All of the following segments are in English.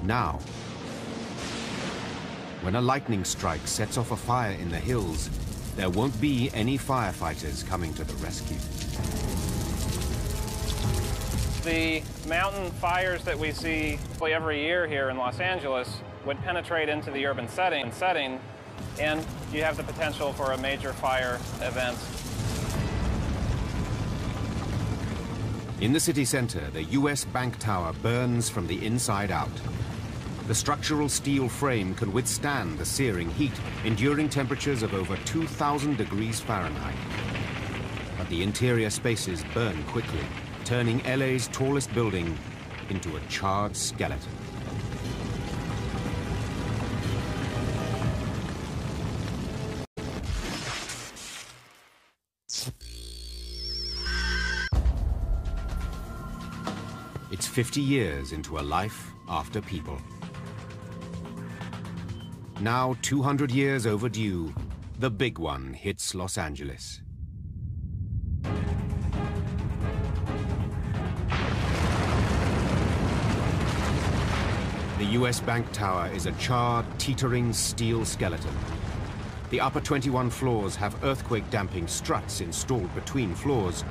Now, when a lightning strike sets off a fire in the hills, there won't be any firefighters coming to the rescue. The mountain fires that we see every year here in Los Angeles would penetrate into the urban setting, and you have the potential for a major fire event. In the city center, the US Bank Tower burns from the inside out. The structural steel frame can withstand the searing heat, enduring temperatures of over 2,000 degrees Fahrenheit. But the interior spaces burn quickly, turning LA's tallest building into a charred skeleton. It's 50 years into a life after people. Now 200 years overdue, the big one hits Los Angeles. The US Bank Tower is a charred, teetering steel skeleton. The upper 21 floors have earthquake-damping struts installed between floors,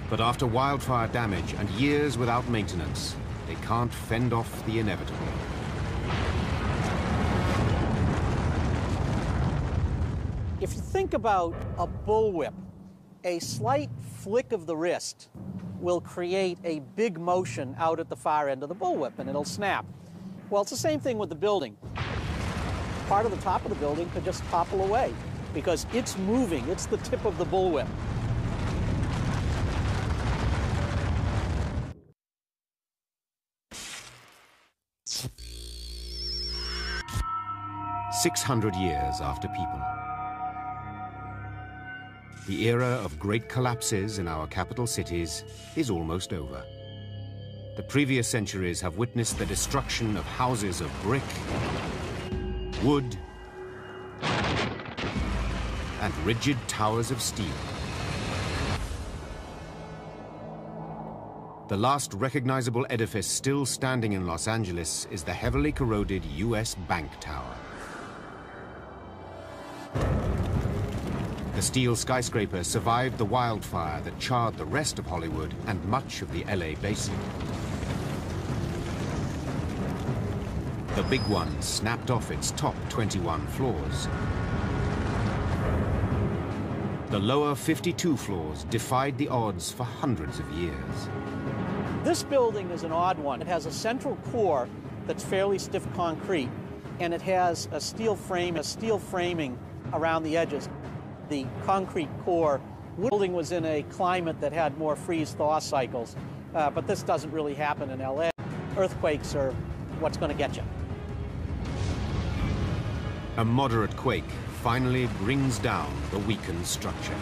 but after wildfire damage and years without maintenance, they can't fend off the inevitable. If you think about a bullwhip, a slight flick of the wrist will create a big motion out at the far end of the bullwhip, and it'll snap. Well, it's the same thing with the building. Part of the top of the building could just topple away because it's moving. It's the tip of the bullwhip. "600 years after people. The era of great collapses in our capital cities is almost over. The previous centuries have witnessed the destruction of houses of brick, wood, and rigid towers of steel. The last recognizable edifice still standing in Los Angeles is the heavily corroded US Bank Tower. The steel skyscraper survived the wildfire that charred the rest of Hollywood and much of the LA basin. The big one snapped off its top 21 floors. The lower 52 floors defied the odds for hundreds of years. This building is an odd one. It has a central core that's fairly stiff concrete, and it has a steel framing around the edges. The concrete core building was in a climate that had more freeze-thaw cycles, but this doesn't really happen in LA. Earthquakes are what's going to get you. A moderate quake finally brings down the weakened structure.